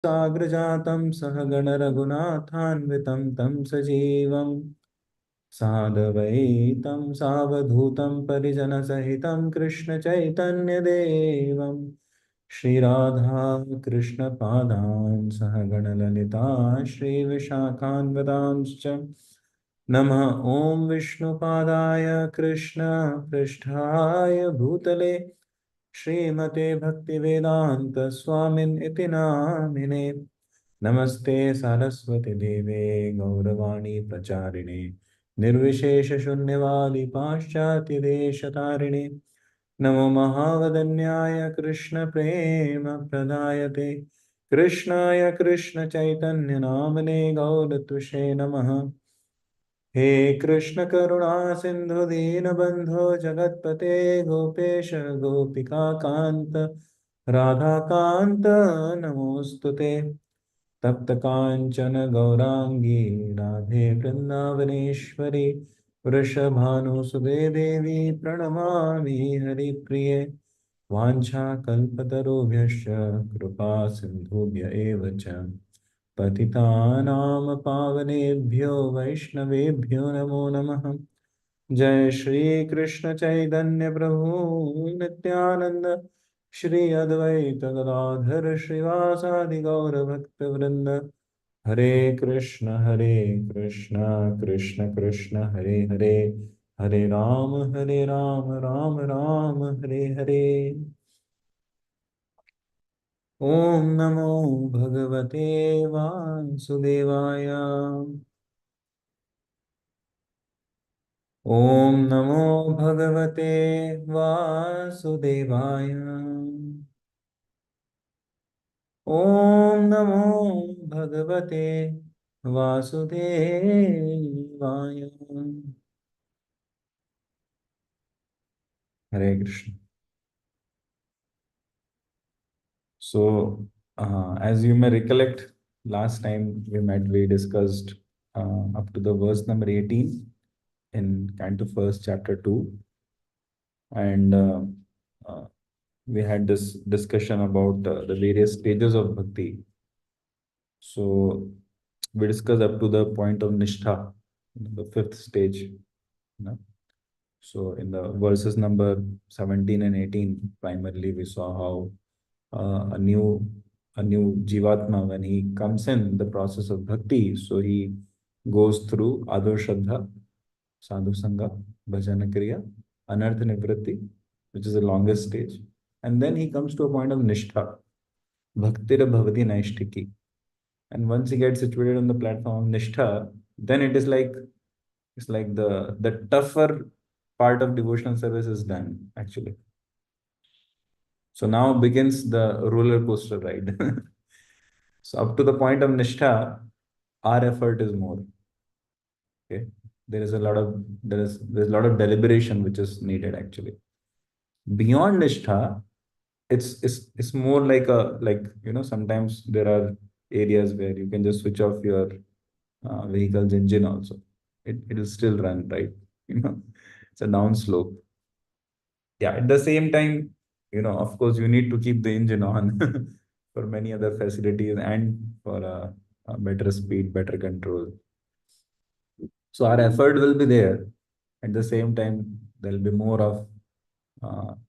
साग्रजातं सहगण रघुनाथान्वितं तं सजीवं साधवैतं सावधूतं परिजनसहितं कृष्णचैतन्यदेवं श्रीराधा कृष्णपादान् सहगणललिता श्रीविशाखान्वितांश्च नमः ॐ विष्णुपादाय कृष्णपृष्ठाय भूतले श्रीमते भक्तिवेदांत स्वामिन् इति नामिने नमस्ते सरस्वती देवे गौरवाणी प्रचारिणे निर्विशेषशून्यवादी पाश्चात्यदेशतारिणे नमो महावदन्याय कृष्णप्रेम प्रदायते कृष्णाय कृष्णचैतन्यनामने गौरत्विषे नमः हे कृष्ण करुणा सिंधु दीनबंधो जगतपते गोपेश गोपिका कांत राधा कांत नमोस्तुते तप्त कांचन गौरांगी राधे वृंदावनेश्वरी वृषभानुसुते देवी प्रणमामि हरिप्रिये वाञ्छाकल्पतरुभ्यश्च कृपा सिन्धुभ्य एव च पतितानां पावनेभ्यो वैष्णवेभ्यो नमो नमः जय श्री कृष्ण चैतन्य प्रभु नित्यानंद श्री अद्वैत गदाधर श्रीवासादि गौर भक्त वृंद हरे कृष्ण कृष्ण कृष्ण हरे हरे हरे राम राम राम हरे हरे ओम नमो भगवते वासुदेवाय ओम नमो भगवते वासुदेवाय ओम नमो भगवते वासुदेवाय हरे Krishna So, as you may recollect, last time we met, we discussed up to the verse number 18 in Canto First, Chapter 2. And uh, we had this discussion about the various stages of bhakti. So, we discussed up to the point of Nishtha, the fifth stage. So, in the verses number 17 and 18, primarily we saw how uh, a new a new jivatma when he comes in the process of bhakti, so he goes through adho shraddha, sadhu sangha, bhajana kriya, anartha nivritti, which is the longest stage, and then he comes to a point of nishtha, bhaktir bhavati naishtiki, and once he gets situated on the platform of nishtha, then it's like the tougher part of devotional service is done actually. So now begins the roller coaster ride. So up to the point of Nishtha, our effort is more. Okay. There's a lot of deliberation which is needed actually. Beyond Nishtha, it's more like sometimes there are areas where you can just switch off your vehicle's engine also. It'll still run, right? You know, it's a down slope. Yeah, at the same time, of course, you need to keep the engine on for many other facilities and for a better speed, better control. So our effort will be there. At the same time, there'll be more of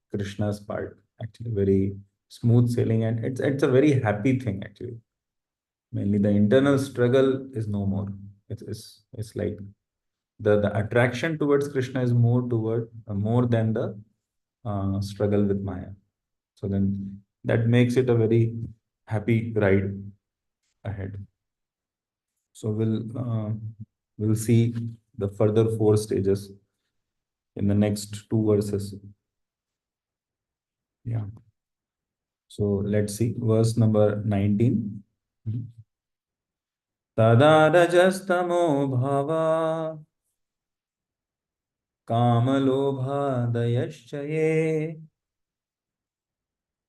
Krishna's part. Actually, very smooth sailing, and it's a very happy thing actually. Mainly, the internal struggle is no more. It's like the attraction towards Krishna is more than the struggle with Maya. So then that makes it a very happy ride ahead. So we'll see the further four stages in the next two verses. Yeah. So let's see verse number 19. Tada rajastamo bhava kamalobhadayaschaye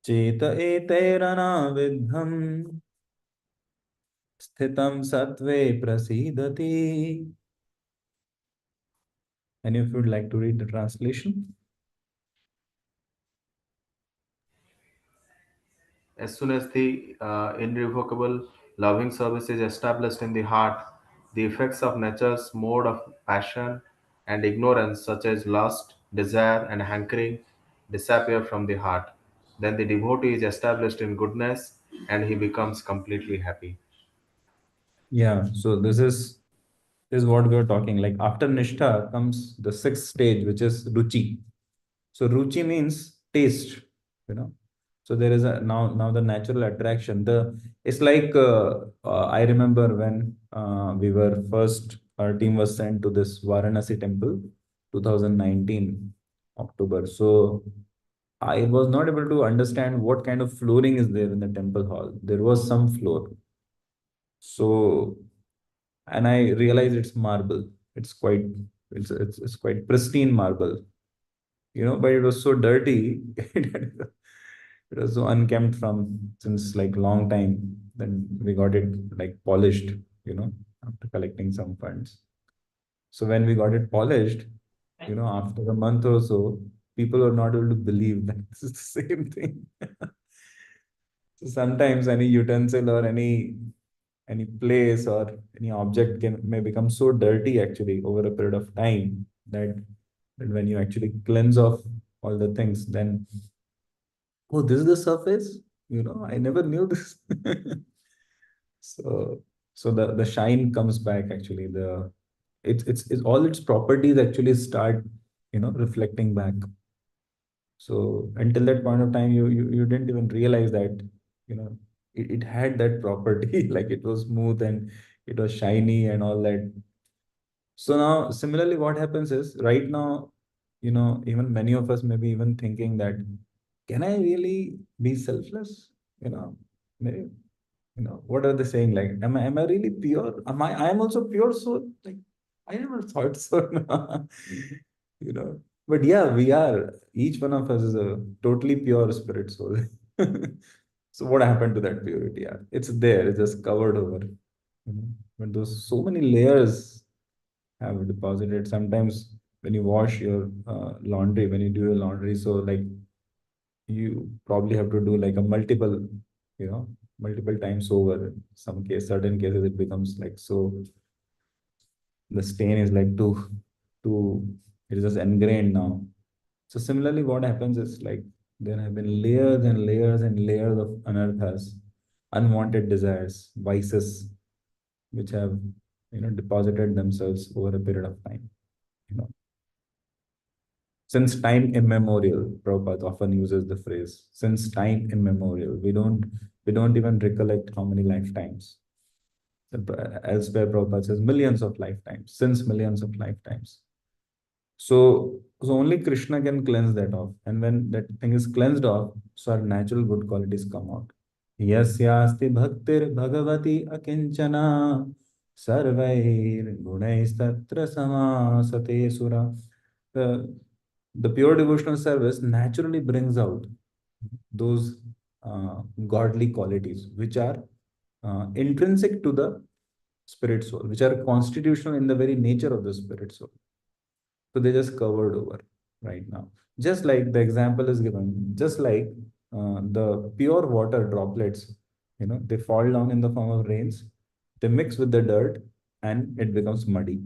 चेत एतैरनाविद्धम् स्थितं सत्त्वे प्रसीदति. And if you'd like to read the translation. As soon as the irrevocable loving service is established in the heart, the effects of nature's mode of passion and ignorance, such as lust, desire, and hankering, disappear from the heart. Then the devotee is established in goodness and he becomes completely happy. Yeah, so this is what we are talking. Like after Nishtha comes the sixth stage, which is Ruchi. So Ruchi means taste, you know. So there is a now the natural attraction. The it's like I remember when we were first our team was sent to this Varanasi temple, 2019 October. So I was not able to understand what kind of flooring is there in the temple hall. There was some floor. So and I realized it's marble. It's quite it's quite pristine marble, but it was so dirty. It was so unkempt from since like long time. Then we got it like polished, after collecting some funds. So when we got it polished, after a month or so, people were not able to believe that this is the same thing. So sometimes any utensil or any place or any object may become so dirty actually over a period of time that when you actually cleanse off all the things, then oh, this is the surface. I never knew this. So the shine comes back actually. It's all its properties actually start reflecting back. So until that point of time, you didn't even realize that it had that property, like it was smooth and it was shiny and all that. So now, similarly, what happens is right now, even many of us may be even thinking that, can I really be selfless? Maybe, what are they saying? Like, am I really pure? I am also pure soul? Like, I never thought so. you know, but yeah, we are. Each one of us is a totally pure spirit soul. So what happened to that purity? Yeah, it's there. It's just covered over. But those so many layers have deposited. Sometimes when you wash your laundry, when you do your laundry, so like you probably have to do like a you know, multiple times over. Certain cases, it becomes like so the stain is like too, it is just ingrained now. So similarly, what happens is like there have been layers and layers and layers of anarthas, unwanted desires, vices, which have deposited themselves over a period of time. You know, since time immemorial, Prabhupada often uses the phrase, since time immemorial. We don't even recollect how many lifetimes. Elsewhere, Prabhupada says millions of lifetimes, since millions of lifetimes. So only Krishna can cleanse that off. And when that thing is cleansed off, so our natural good qualities come out. Yasyasti bhaktir bhagavati akinchana sarvair gunaistatra samasate sura. The, the pure devotional service naturally brings out those godly qualities which are intrinsic to the spirit soul, which are constitutional in the very nature of the spirit soul. So they just covered over right now. Just like the example is given, just like the pure water droplets, they fall down in the form of rains, they mix with the dirt and it becomes muddy.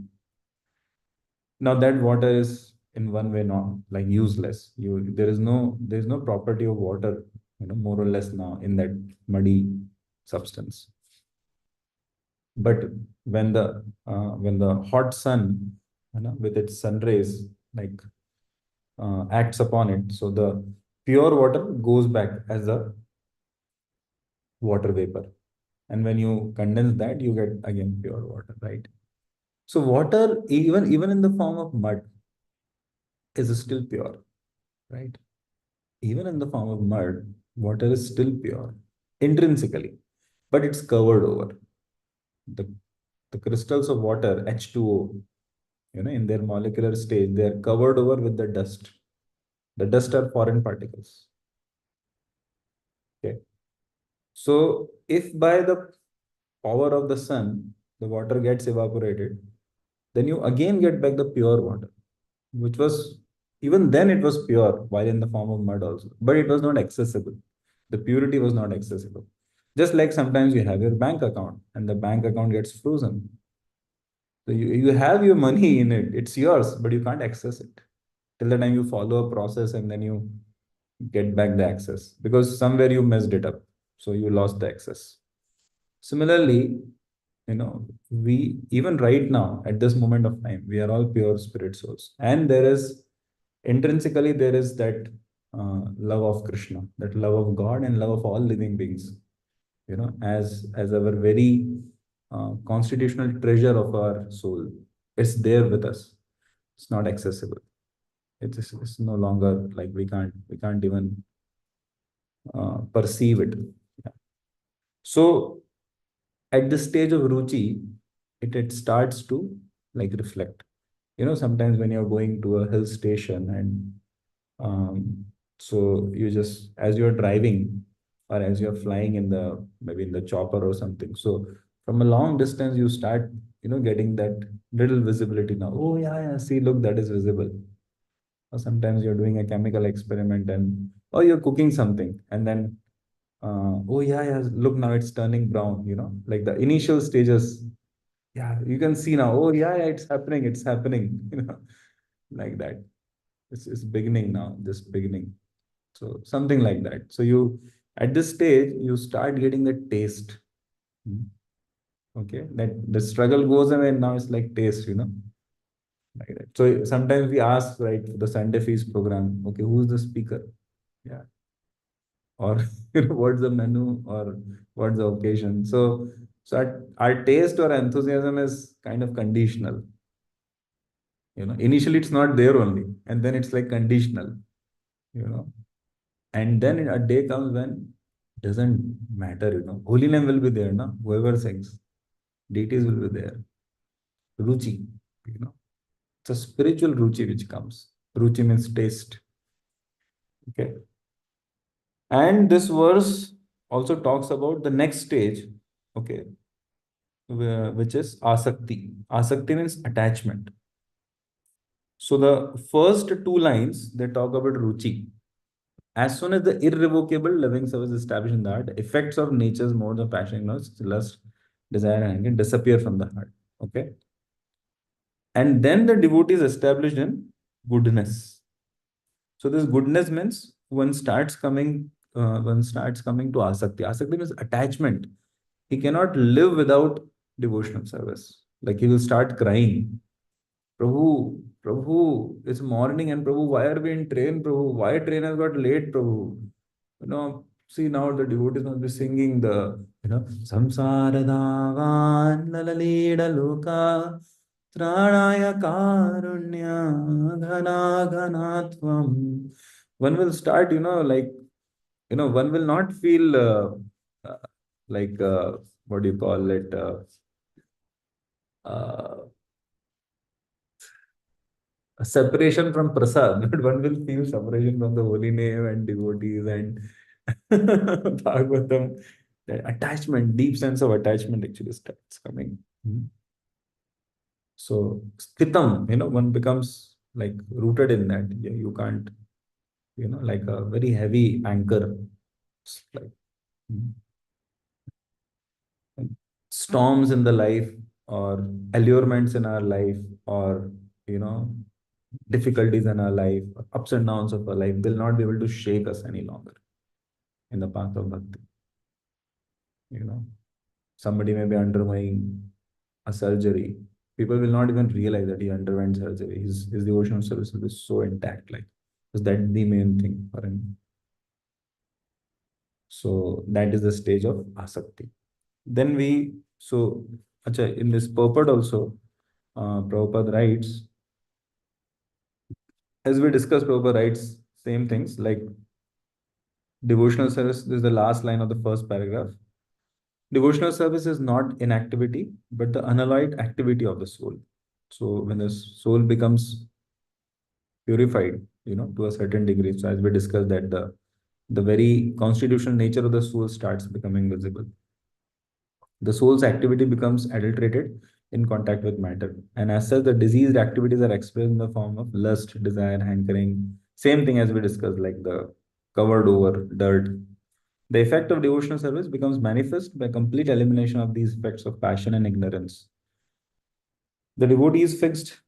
Now that water is in one way not like useless. There is no property of water, more or less now in that muddy substance. But when the hot sun, with its sun rays, like acts upon it. So the pure water goes back as a water vapor. And when you condense that, you get again pure water, right? So water, even in the form of mud, is still pure, right? Even in the form of mud, water is still pure intrinsically, but it's covered over. The, the crystals of water, H2O, in their molecular stage, they are covered over with the dust. The dust are foreign particles. Okay. So if by the power of the sun, the water gets evaporated, then you again get back the pure water, which was even then it was pure while in the form of mud also, but it was not accessible. The purity was not accessible. Just like sometimes you have your bank account and the bank account gets frozen. So you have your money in it, it's yours, but you can't access it till the time you follow a process and then you get back the access because somewhere you messed it up. So you lost the access. Similarly, we even right now at this moment of time, we are all pure spirit souls. And there is intrinsically, there is that love of Krishna, that love of God and love of all living beings, as our very constitutional treasure of our soul. It's there with us. It's not accessible. It's no longer like we can't even perceive it. Yeah. So at this stage of ruchi, it starts to like reflect. Sometimes when you're going to a hill station and so you just as you're driving or as you're flying in the maybe in the chopper or something. So from a long distance you start getting that little visibility now. Oh yeah, yeah, see, look, that is visible. Or sometimes you're doing a chemical experiment and or you're cooking something and then oh yeah, yeah, look, now it's turning brown, like the initial stages. Yeah, you can see now, oh yeah, yeah, it's happening, like that. It's beginning now, just beginning. So something like that. So you at this stage you start getting the taste. Hmm. Okay, that the struggle goes away and now it's like taste, like that. So sometimes we ask, right, for the Sunday feast program, okay, who's the speaker? Yeah. Or what's the menu or what's the occasion? So our taste or enthusiasm is kind of conditional. Initially it's not there only, and then it's like conditional, you know. And then a day comes when doesn't matter, Holy name will be there, no? Whoever sings, deities will be there. Ruchi, you know. It's a spiritual ruchi which comes. Ruchi means taste. Okay. And this verse also talks about the next stage, okay, which is asakti. Asakti means attachment. So the first two lines they talk about ruchi. As soon as the irrevocable loving service is established in the heart, effects of nature's modes of passion, lust, desire, and anger disappear from the heart. Okay. And then the devotee is established in goodness. So this goodness means one starts coming to asakti. Asakti means attachment. He cannot live without devotional service. Like he will start crying. Prabhu, Prabhu, it's morning and Prabhu, why are we in train, Prabhu? Why train has got late, Prabhu? See now the devotees must be singing Samsara Davan Lalalida Loka Tranaya Karunya Ghana Ghanatvam. One will start, one will not feel uh, like, what do you call it? Uh, a separation from prasad, but one will feel separation from the holy name and devotees and Bhagavatam. That attachment, deep sense of attachment actually starts coming. Mhm. So, sthitam, one becomes like rooted in that. Yeah, you can't, like a very heavy anchor. It's like mhm. Storms in the life or allurements in our life or, you know, difficulties in our life, ups and downs of our life will not be able to shake us any longer in the path of bhakti. You know, somebody may be undergoing a surgery. People will not even realize that he underwent surgery. His devotional service will be so intact, like, because that's the main thing for him. So that is the stage of asakti. Then in this purport also, Prabhupada writes, as we discussed, Prabhupada writes same things like devotional service. This is the last line of the first paragraph. Devotional service is not inactivity, but the unalloyed activity of the soul. So when the soul becomes purified, to a certain degree, so as we discussed that the very constitutional nature of the soul starts becoming visible. The soul's activity becomes adulterated in contact with matter. And as such, the diseased activities are expressed in the form of lust, desire, hankering. Same thing as we discussed, like the covered over dirt. The effect of devotional service becomes manifest by complete elimination of these effects of passion and ignorance. The devotee is fixed,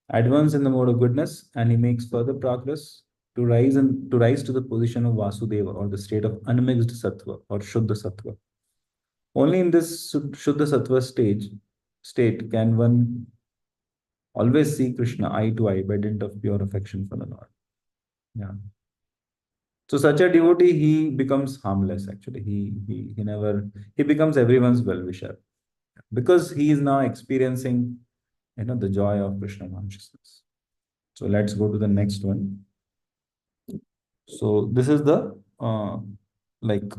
advanced in the mode of goodness, and he makes further progress to rise to the position of Vasudeva, or the state of unmixed sattva or Shuddha sattva. Only in this Shuddha sattva state can one always see Krishna eye to eye by dint of pure affection for the Lord. Yeah. So such a devotee, he becomes harmless actually. He never he becomes everyone's well wisher because he is now experiencing the joy of Krishna consciousness. So let's go to the next one. So this is the like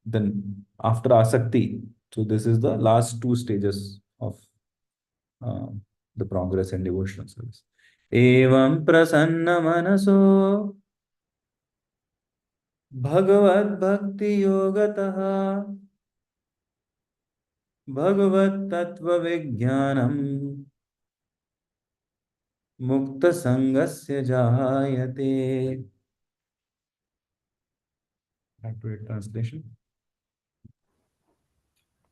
then after asakti. So this is the last two stages of uh, the progress in devotional service. Evam prasanna manaso bhagavad bhakti yogatah bhagavad tattva vijnanam mukta sangasya jayate. Back to it, translation.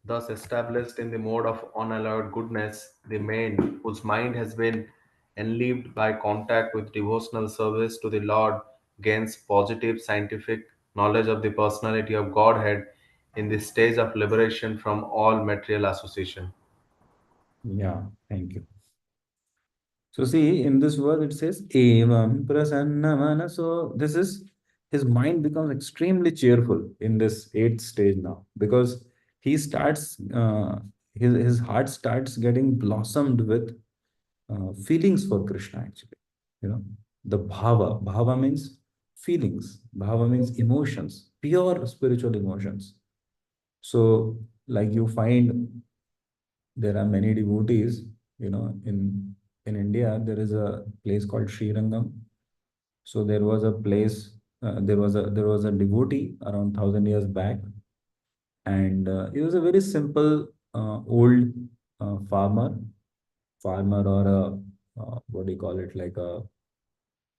Thus established in the mode of unalloyed goodness, the man whose mind has been enlivened by contact with devotional service to the Lord gains positive scientific knowledge of the personality of Godhead in the stage of liberation from all material association. Yeah, thank you. So see, in this verse it says, Evam prasanna manaso. This is his mind becomes extremely cheerful in this eighth stage now because he starts his heart starts getting blossomed with feelings for Krishna actually. The bhava. Bhava means feelings. Bhava means emotions, pure spiritual emotions. So like you find there are many devotees, in India, there is a place called Srirangam. So there was a place, there was a devotee around 1,000 years back, and he was a very simple old farmer or a what do you call it, like a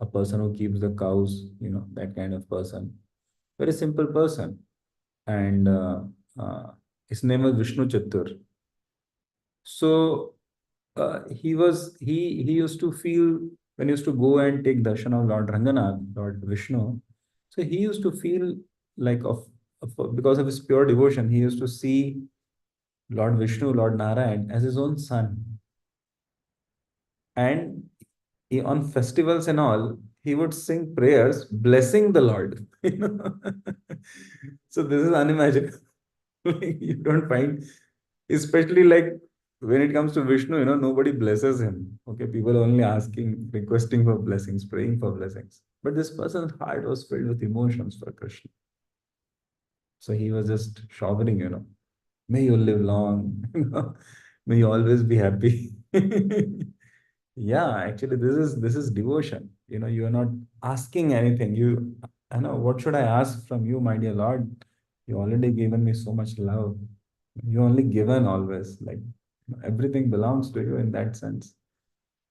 person who keeps the cows, that kind of person, very simple person, and his name was Vishnu Chattur. So he used to feel when he used to go and take darshan of Lord Ranganath, Lord Vishnu. So he used to feel like because of his pure devotion, he used to see Lord Vishnu, Lord Narayan as his own son. And on festivals and all, he would sing prayers blessing the Lord. So this is unimaginable. You don't find, especially like when it comes to Vishnu, nobody blesses him. Okay, people only asking, requesting for blessings, praying for blessings. But this person's heart was filled with emotions for Krishna. So he was just showering, may you live long, may you always be happy. Yeah, actually, this is devotion. You are not asking anything. I know, what should I ask from you, my dear Lord? You already given me so much love. You only given always. Like everything belongs to you in that sense.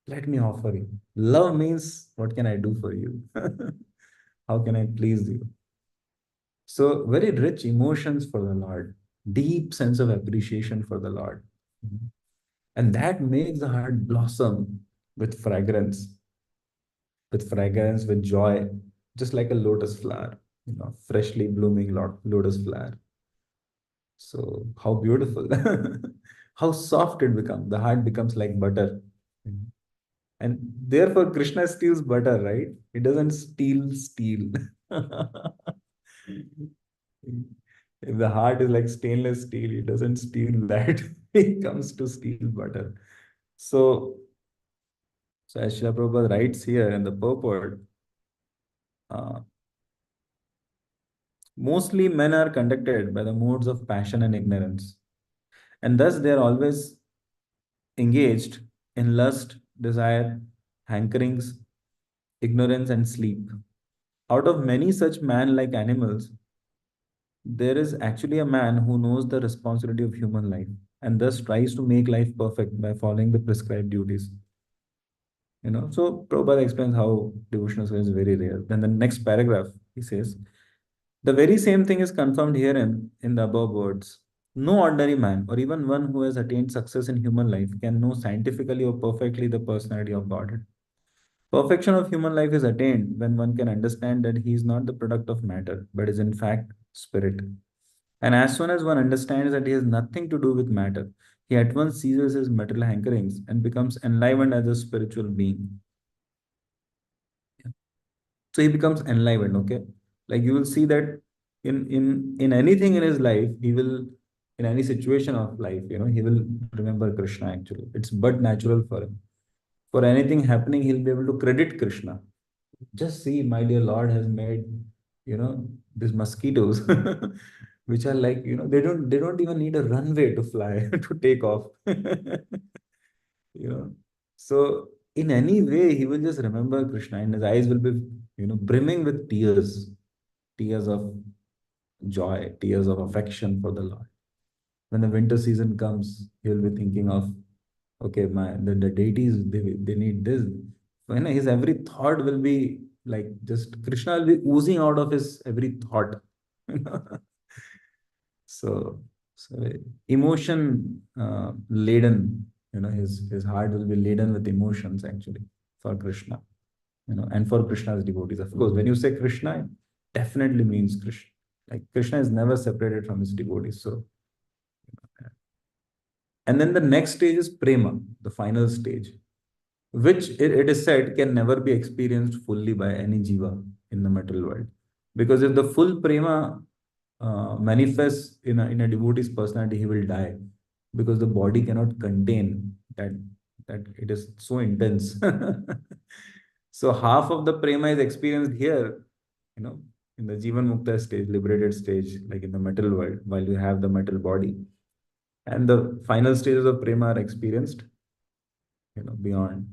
Let me offer you. Love means what can I do for you? How can I please you? So very rich emotions for the Lord, deep sense of appreciation for the Lord. And that makes the heart blossom with fragrance, with joy, just like a lotus flower, freshly blooming lotus flower. So how beautiful, how soft it becomes. The heart becomes like butter. Mhm. And therefore, Krishna steals butter, right? He doesn't steal steel. If the heart is like stainless steel, he doesn't steal that. He comes to steal butter. So, so as Srila Prabhupada writes here in the purport, uh, mostly men are conducted by the modes of passion and ignorance, and thus they are always engaged in lust, desire, hankerings, ignorance, and sleep. Out of many such man like animals, there is actually a man who knows the responsibility of human life and thus tries to make life perfect by following the prescribed duties. So Prabhupada explains how devotional service is very rare. Then the next paragraph, he says, The very same thing is confirmed here in the above words. No ordinary man, or even one who has attained success in human life, can know scientifically or perfectly the personality of Godhead. Perfection of human life is attained when one can understand that he is not the product of matter, but is in fact spirit. And as soon as one understands that he has nothing to do with matter, he at once ceases his material hankerings and becomes enlivened as a spiritual being. So he becomes enlivened, okay? Like you will see that in anything in his life, he will, in any situation of life, he will remember Krishna actually. It's but natural for him. For anything happening, he'll be able to credit Krishna. Just see, my dear Lord has made, these mosquitoes, which are like, they don't even need a runway to fly, to take off. you know. So in any way, he will just remember Krishna, and his eyes will be, brimming with tears, tears of joy, tears of affection for the Lord. When the winter season comes, he will be thinking of, okay, the deities, they need this. When his every thought will be like, just Krishna will be oozing out of his every thought. so so emotion laden, his heart will be laden with emotions actually for Krishna, and for Krishna's devotees. Of course, when you say Krishna, it definitely means Krishna. Like Krishna is never separated from his devotees. So, and then the next stage is prema, the final stage, which it is said can never be experienced fully by any jiva in the material world. Because if the full prema manifests in a devotee's personality, he will die, because the body cannot contain that it is so intense. So half of the prema is experienced here, you know, in the Jivan Mukta stage, liberated stage, like in the material world, while you have the metal body. And the final stages of prema are experienced, beyond.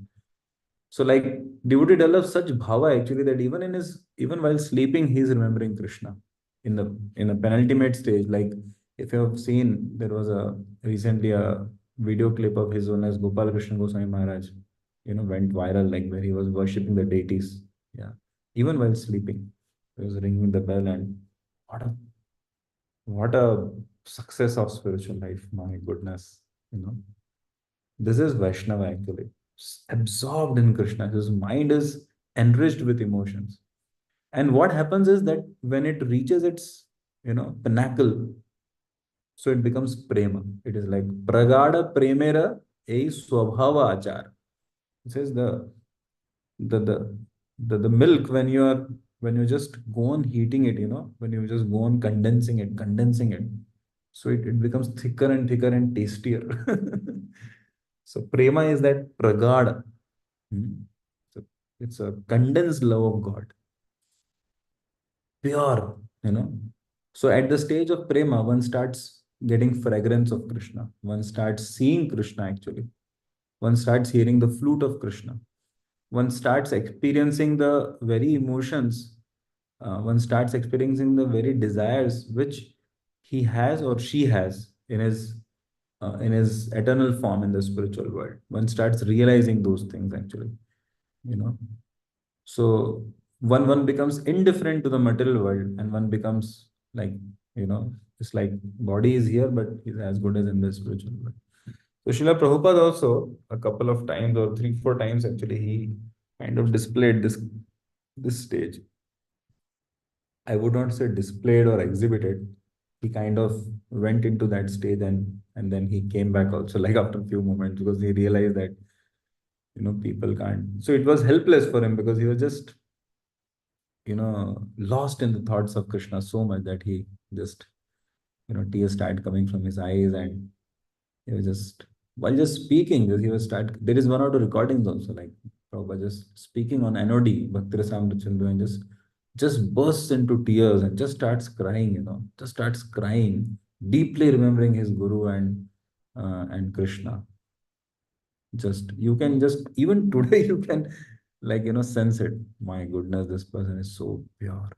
So like devotee develops such bhava actually that even while sleeping, he is remembering Krishna. In a penultimate stage, like if you have seen, there was a recently a video clip of his own as Gopal Krishna Goswami Maharaj, went viral, like where he was worshipping the deities. Yeah. Even while sleeping, he was ringing the bell, and what a what a success of spiritual life. My goodness. You know. This is Vaishnava actually, absorbed in Krishna. His mind is enriched with emotions. And what happens is that when it reaches its, pinnacle, so it becomes prema. It is like pragada premera a swabhava achar. It says the the the milk, when you just go on heating it, when you just go on condensing it, so it becomes thicker and thicker and tastier. So prema is that pragada. Hmm. So it's a condensed love of God, pure, So at the stage of prema, one starts getting fragrance of Krishna. One starts seeing Krishna actually. One starts hearing the flute of Krishna. One starts experiencing the very emotions. One starts experiencing the very desires which he has or she has in his eternal form in the spiritual world. One starts realizing those things actually, you know. So one becomes indifferent to the material world, and one becomes like, it's like body is here, but is as good as in the spiritual world. So Srila Prabhupada also a couple of times, or three, four times actually, he kind of displayed this stage. I would not say displayed or exhibited. He kind of went into that stage, and then he came back also, like after a few moments, because he realized that people can't. So it was helpless for him, because he was just lost in the thoughts of Krishna so much that he just, tears started coming from his eyes, and he was just, while just speaking, he was start. There is one or two recordings also, like Prabhupada just speaking on NOD, Bhakti Rasamrita, and just bursts into tears and just starts crying, just starts crying, deeply remembering his Guru and Krishna. Just you can just even today you can like sense it. My goodness, this person is so pure.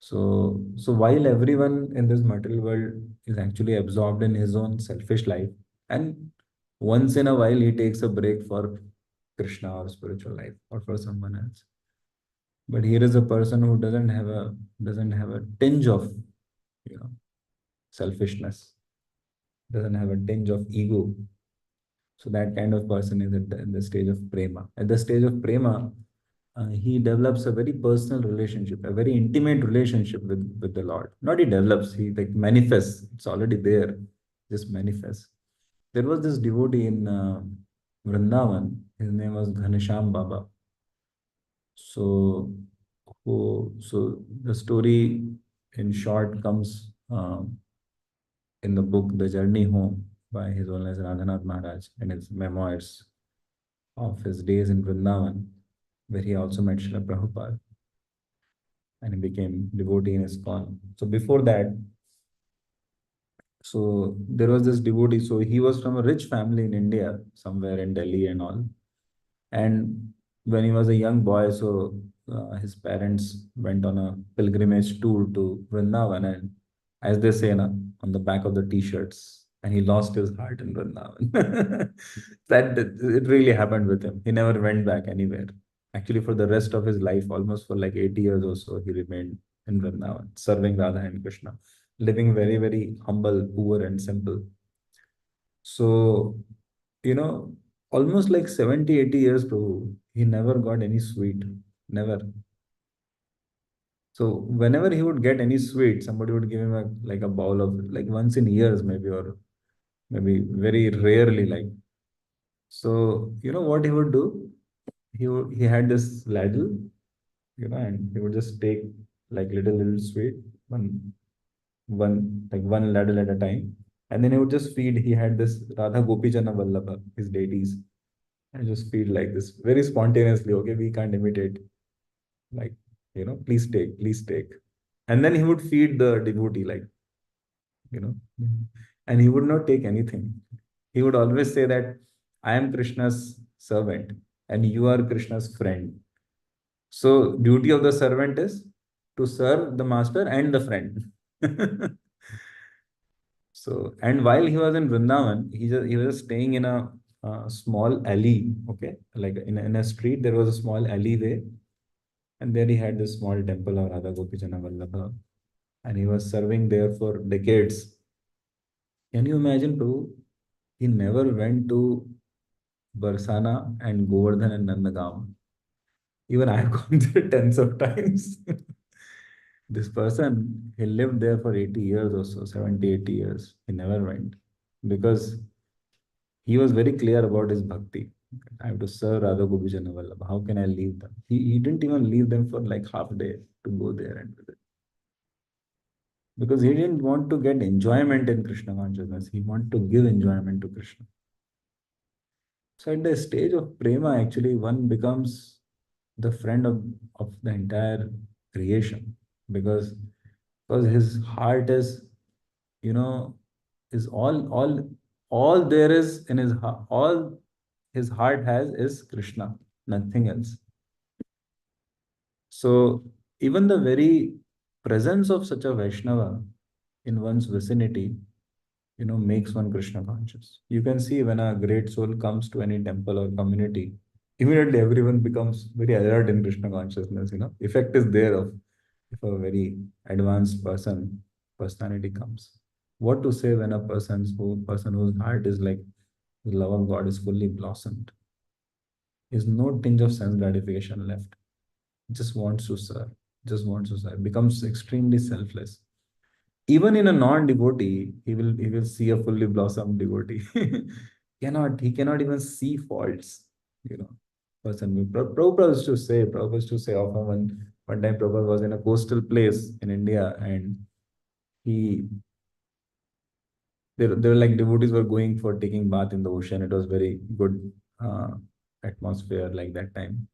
So while everyone in this material world is actually absorbed in his own selfish life, and once in a while he takes a break for Krishna or spiritual life or for someone else. But here is a person who doesn't have a tinge of, you know, selfishness, doesn't have a tinge of ego. So that kind of person is in the stage of prema. At the stage of prema, he develops a very personal relationship, a very intimate relationship with the Lord. Not he develops, he like manifests. It's already there, just manifests. There was this devotee in Vrindavan. His name was Ghanesham Baba. So, so the story in short comes in the book The Journey Home by His Holiness Radhanath Maharaj in his memoirs of his days in Vrindavan, where he also met Srila Prabhupada and he became devotee in ISKCON. So before that, so there was this devotee. So he was from a rich family in India, somewhere in Delhi and all. And when he was a young boy, so his parents went on a pilgrimage tour to Vrindavan, and as they say, na, on the back of the t-shirts, and he lost his heart in Vrindavan. That it really happened with him. He never went back anywhere. Actually, for the rest of his life, almost for like 80 years or so, he remained in Vrindavan, serving Radha and Krishna, living very, very humble, poor, and simple. So, you know, almost like 70, 80 years, Prabhu, he never got any sweet. Never. So whenever he would get any sweet, somebody would give him like a bowl of like once in years maybe, or maybe very rarely like. So you know what he would do? He had this ladle, and he would just take like little sweet, one ladle at a time. And then he would just feed. He had this Radha Gopi Jana Vallabha, his deities, and just feed like this very spontaneously. Okay, we can't imitate. Like, please take. And then he would feed the devotee, like, you know, and he would not take anything. He would always say that I am Krishna's servant and you are Krishna's friend. So, duty of the servant is to serve the master and the friend. So, and while he was in Vrindavan, he was staying in a small alley. Okay, like in a street, there was a small alleyway, and there he had this small temple of Radha Gopijana Vallabha, and he was serving there for decades. Can you imagine, Prabhu? He never went to Barsana and Govardhan and Nandagam. Even I have gone there tens of times. This person, he lived there for 80 years or so, 70, 80 years. He never went because he was very clear about his bhakti. I have to serve Radha Gopijana Vallabha. How can I leave them? He didn't even leave them for like half a day to go there and visit. Because he didn't want to get enjoyment in Krishna consciousness. He wanted to give enjoyment to Krishna. So at the stage of prema, actually, one becomes the friend of the entire creation because his heart is, you know, is all there is in his heart, all his heart has is Krishna, nothing else. So even the very presence of such a Vaishnava in one's vicinity, makes one Krishna conscious. You can see when a great soul comes to any temple or community, immediately everyone becomes very alert in Krishna consciousness. Effect is there of if a very advanced personality comes. What to say when a person whose heart is like the love of God is fully blossomed, is no tinge of sense gratification left. Just wants to serve, becomes extremely selfless. Even in a non-devotee, he will see a fully blossomed devotee. He cannot even see faults, you know. Prabhupada used to say often one time Prabhupada was in a coastal place in India and he there were like devotees were going for taking bath in the ocean. It was very good uh, atmosphere like that time.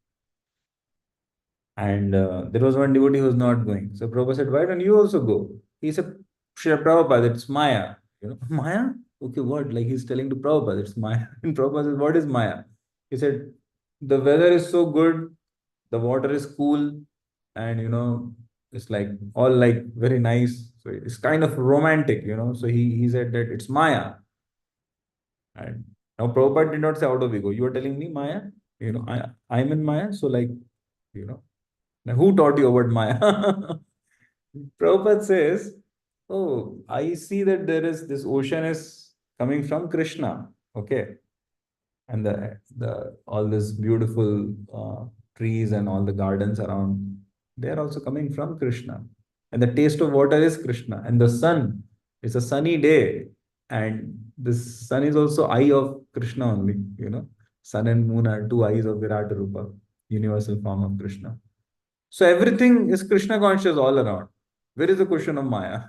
And there was one devotee who was not going. So Prabhupada said, why don't you also go? He said, Srila Prabhupada, it's Maya. Maya? Okay, what? Like he's telling to Prabhupada, it's Maya. And Prabhupada said, what is Maya? He said, the weather is so good, the water is cool, and it's like all like very nice. So it's kind of romantic. So he said that it's Maya. And now Prabhupada did not say out of ego. You are telling me Maya? I'm in Maya. So like, you know. Now, who taught you about Maya? Prabhupada says, oh, I see that there is this ocean is coming from Krishna. Okay. And the all this beautiful trees and all the gardens around, they are also coming from Krishna. And the taste of water is Krishna. And the sun, it's a sunny day. And this sun is also eye of Krishna only, you know. Sun and moon are two eyes of Virat Rupa, universal form of Krishna. So everything is Krishna conscious all around. Where is the question of Maya?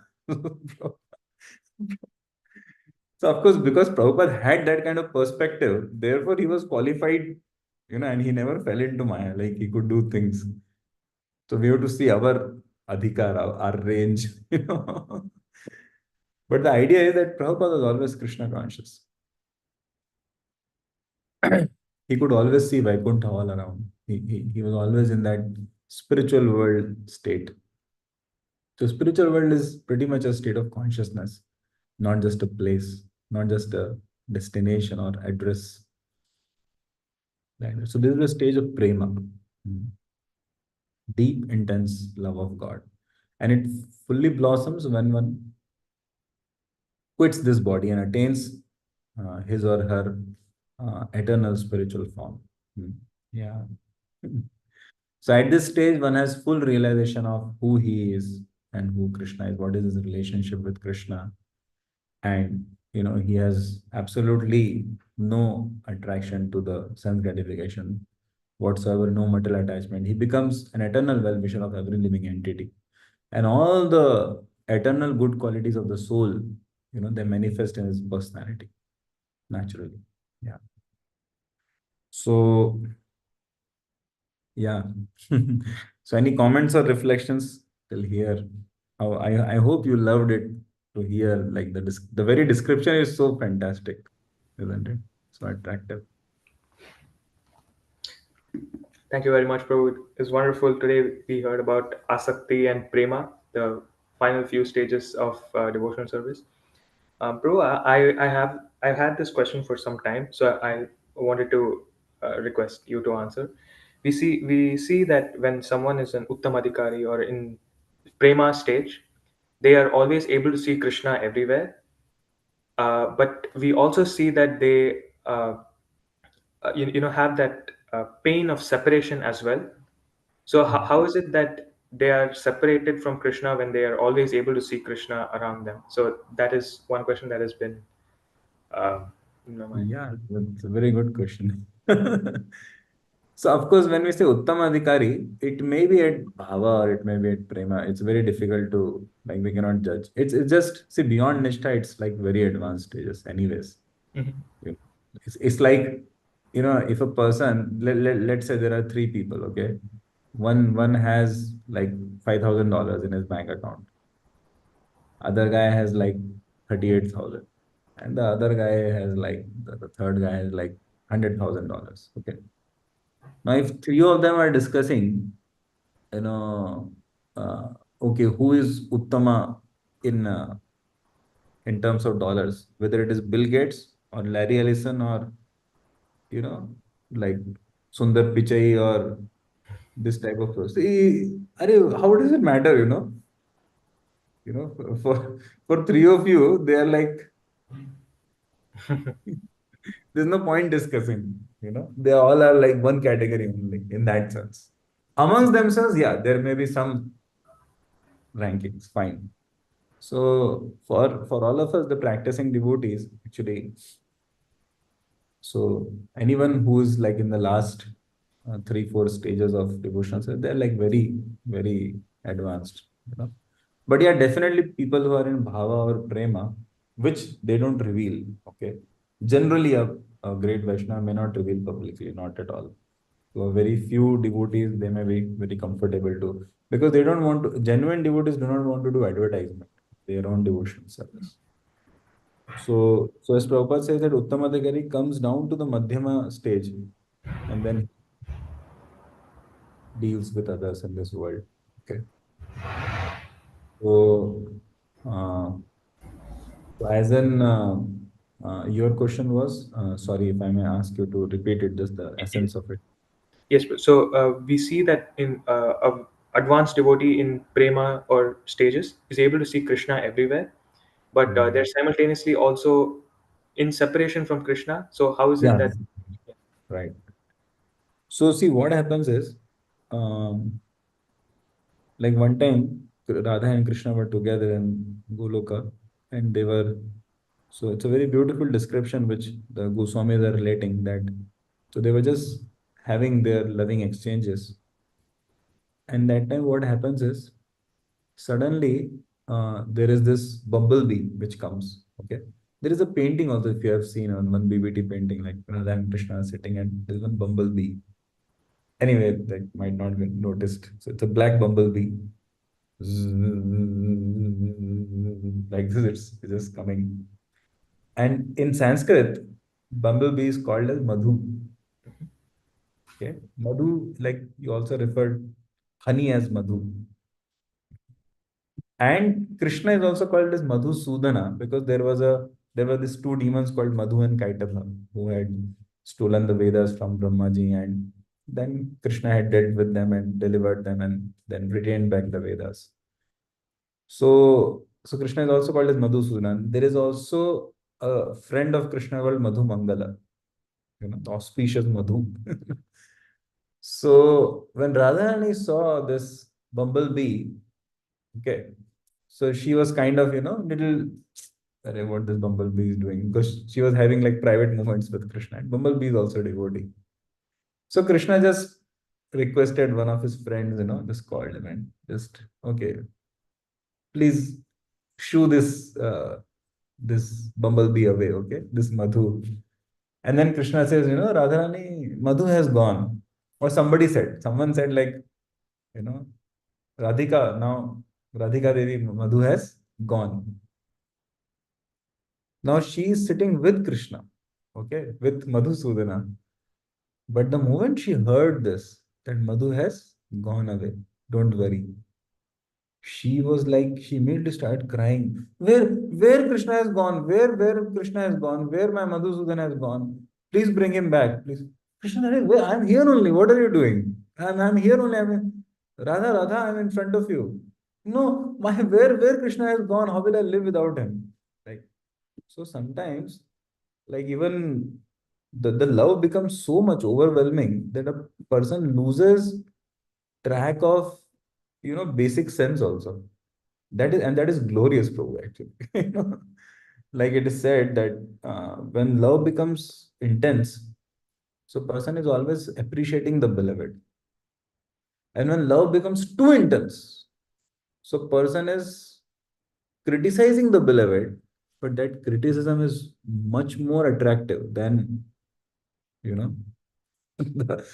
So of course, because Prabhupada had that kind of perspective, therefore he was qualified, you know, and he never fell into Maya, like he could do things. So we have to see our adhikar, our range, you know. But the idea is that Prabhupada was always Krishna conscious. He could always see Vaikuntha all around. He was always in that spiritual world state. So spiritual world is pretty much a state of consciousness, not just a place, not just a destination or address. Right? So this is the stage of prema, deep, intense love of God. And it fully blossoms when one quits this body and attains his or her eternal spiritual form. Yeah. So at this stage, one has full realization of who he is and who Krishna is, what is his relationship with Krishna. And you know, he has absolutely no attraction to the sense gratification whatsoever, no material attachment. He becomes an eternal well-wisher of every living entity. And all the eternal good qualities of the soul, you know, they manifest in his personality naturally. Yeah. So, yeah. So, any comments or reflections till here? Oh, I hope you loved it to hear. Like the very description is so fantastic, isn't it? So attractive. Thank you very much, Prabhu. It was wonderful. Today we heard about Asakti and Prema, the final few stages of devotional service. Prabhu, I've had this question for some time, so I wanted to request you to answer. We see that when someone is an Uttamadikari or in Prema stage, they are always able to see Krishna everywhere. But we also see that they have that pain of separation as well. So how is it that they are separated from Krishna when they are always able to see Krishna around them? So that is one question that has been in my mind. Yeah, that's a very good question. So of course, when we say Uttam Adhikari, it may be at Bhava or it may be at Prema. It's very difficult to, like, we cannot judge. It's just, see, beyond Nishtha, it's like very advanced stages anyways. Mhm. You know, it's like, you know, if a person, let's say there are three people, okay? One has like $5,000 in his bank account. Other guy has like 38,000. And the other guy has like, the third guy has like $100,000. Okay. Now, if three of them are discussing, you know, okay, who is Uttama in terms of dollars, whether it is Bill Gates or Larry Ellison or, you know, like Sundar Pichai or this type of person. See, how does it matter, you know? You know, for three of you, they are like, there's no point discussing, you know, they all are like one category only in that sense. Amongst themselves, yeah, there may be some rankings, fine. So for all of us, the practicing devotees, actually, so anyone who is like in the last three, four stages of devotional service, they're like very, very advanced, you know. But yeah, definitely people who are in bhava or prema, which they don't reveal. Okay, generally a great Vaishnava may not reveal publicly, not at all. So a very few devotees, they may be very comfortable to, because they don't want to. Genuine devotees do not want to do advertisement their own devotion service. So as Prabhupada says that Uttamadhikari comes down to the Madhyama stage and then deals with others in this world. Okay. So, uh, so as in your question was, sorry if I may ask you to repeat it, just the essence of it. Yes, so we see that in a advanced devotee in prema or stages is able to see Krishna everywhere, but they're Mm. simultaneously also in separation from Krishna. So how is it Yeah, that? right. So see what happens is, um, like one time, Radha and Krishna were together in Goloka, and they were. So it's a very beautiful description which the Goswamis are relating that. So they were just having their loving exchanges, and that time what happens is suddenly there is this bumblebee which comes. Okay, there is a painting also if you have seen on one BBT painting like Radha and Krishna are sitting and there's one bumblebee. Anyway, that might not be noticed. So it's a black bumblebee. Like this, it's just coming. And in Sanskrit, bumblebee is called as madhu. Okay, madhu, like you also referred honey as madhu. And Krishna is also called as Madhusudana because there were these two demons called Madhu and Kaitava who had stolen the Vedas from Brahmaji, and then Krishna had dealt with them and delivered them and then retained back the Vedas. So Krishna is also called as Madhusudana. There is also a friend of Krishna called Madhu Mangala, the auspicious Madhu. So when Radharani saw this bumblebee, okay, so she was kind of, little, "Arey, what this bumblebee is doing," because she was having like private moments with Krishna. And bumblebee is also devotee. So Krishna just requested one of his friends, just called him and just, okay, please shoo this bumblebee away, okay, this Madhu. And then Krishna says, Radharani, Madhu has gone. Or someone said like, you know, Radhika, now Radhika Devi, Madhu has gone. Now she is sitting with Krishna, okay, with Madhusudana. But the moment she heard this, that Madhu has gone away, don't worry. She was like, she immediately started crying. Where Krishna has gone? Where Krishna has gone? Where my Madhusudan has gone? Please bring him back, please. Krishna, I'm here only. What are you doing? I'm here only. Radha, I'm in front of you. No, where Krishna has gone? How will I live without him? Like, so sometimes, like even the love becomes so much overwhelming that a person loses track of basic sense also. That is glorious, Prabhu, actually. Like it is said that when love becomes intense, so person is always appreciating the beloved. And when love becomes too intense, so person is criticizing the beloved, but that criticism is much more attractive than you know the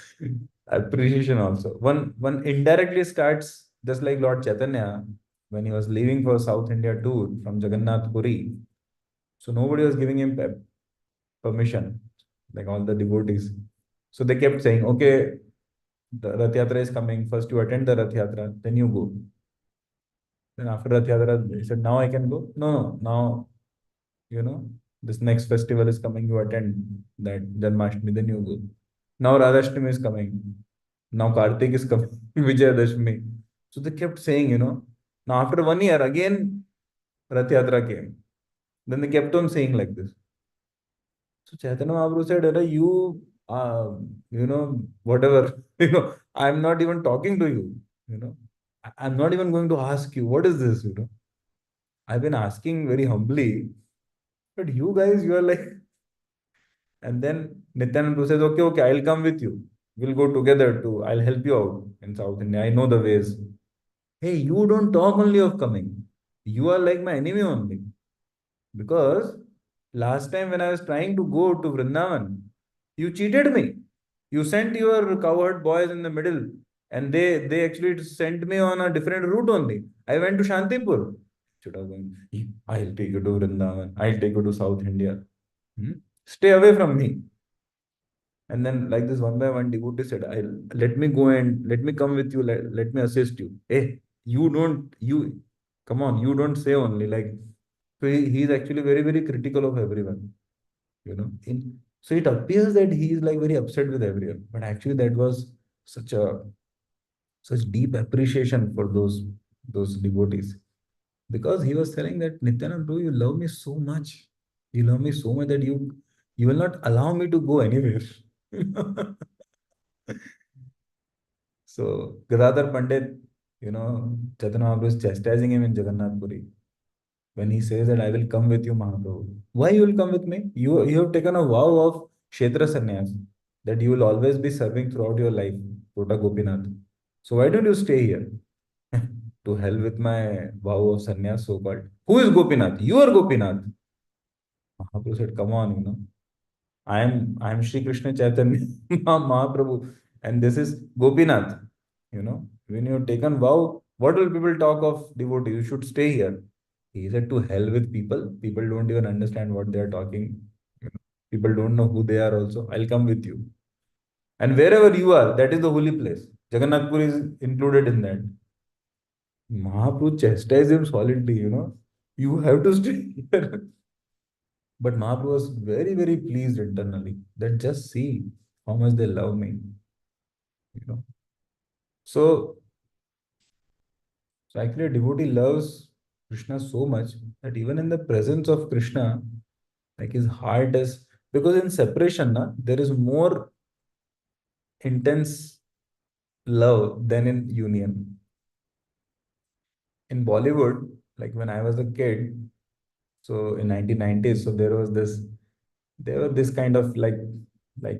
appreciation also. One indirectly starts just like Lord Chaitanya when he was leaving for South India tour from Jagannath Puri. So nobody was giving him permission, like all the devotees. So they kept saying, "Okay, the Rath Yatra is coming. First you attend the Rath Yatra, then you go." Then after Rath Yatra, he said, "Now I can go." No, no, now you know this next festival is coming. You attend that Janmashtami, then you go. Now Radhashtami is coming. Now Kartik is coming, Vijayadashmi. So they kept saying, Now after 1 year, again Rath Yatra came. Then they kept on saying like this. So Chaitanya Mahaprabhu said, whatever, I'm not even talking to you, I'm not even going to ask you, what is this. I've been asking very humbly, but you guys, you are like, and then Nityananda says, okay, okay, I'll come with you. We'll go together I'll help you out in South India. I know the ways. Hey, you don't talk only of coming. You are like my enemy only. Because last time when I was trying to go to Vrindavan, you cheated me. You sent your cowherd boys in the middle, and they actually sent me on a different route only. I went to Shantipur. Should have gone. I'll take you to Vrindavan. I'll take you to South India. Hmm? Stay away from me. And then like this one by one devotee said, I'll let me go and let me come with you, let me assist you. Hey, you come on, you don't say only like so he's actually very, very critical of everyone, so it appears that he is like very upset with everyone. But actually that was such a such deep appreciation for those devotees, because he was telling that, Nityanand, bro, you love me so much. You love me so much that you will not allow me to go anywhere. So Gadadhar Pandit, Chaitanya Mahaprabhu is chastising him in Jagannath Puri when he says that I will come with you, Mahaprabhu. Why you will come with me? You have taken a vow of Kshetra Sannyas that you will always be serving throughout your life, Kota Gopinath. So why don't you stay here? To hell with my vow of sannyas, so called. Who is Gopinath? You are Gopinath. Mahaprabhu said, come on, I am Sri Krishna Chaitanya Mahaprabhu, and this is Gopinath. When you have taken vow, what will people talk of devotee? You should stay here. He said, to hell with people. People don't even understand what they are talking. People don't know who they are also. I'll come with you. And wherever you are, that is the holy place. Jagannath Puri is included in that. Mahaprabhu chastised him solidly. You have to stay here. But Mahaprabhu was very, very pleased internally that just see how much they love me. You know. So, so actually a devotee loves Krishna so much that even in the presence of Krishna, like his heart is, because in separation, there is more intense love than in union. In Bollywood, like when I was a kid, so in 1990s, so there were this kind of like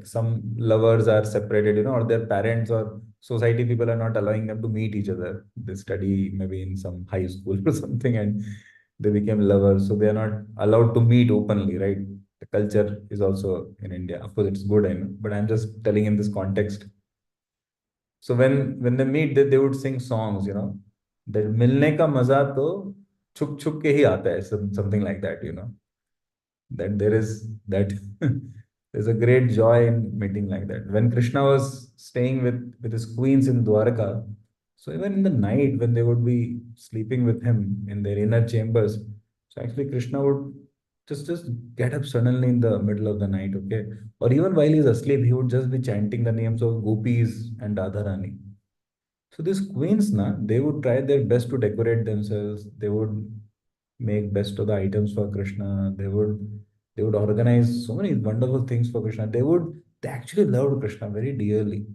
some lovers are separated, or their parents or society people are not allowing them to meet each other. They study maybe in some high school or something, and they became lovers, so they are not allowed to meet openly, right? The culture is also in India. Of course, it's good, I know, but I'm just telling in this context. So when they meet, they would sing songs, that मिलने का मजा तो छुप छुप के ही आता है, something like that. That there is that there's a great joy in meeting like that. When Krishna was staying with his queens in Dwarka, so even in the night when they would be sleeping with him in their inner chambers, so actually Krishna would just get up suddenly in the middle of the night, okay? Or even while he's asleep, he would just be chanting the names of gopis and Radharani. So these queens, they would try their best to decorate themselves. They would make best of the items for Krishna. They would organize so many wonderful things for Krishna. They actually loved Krishna very dearly,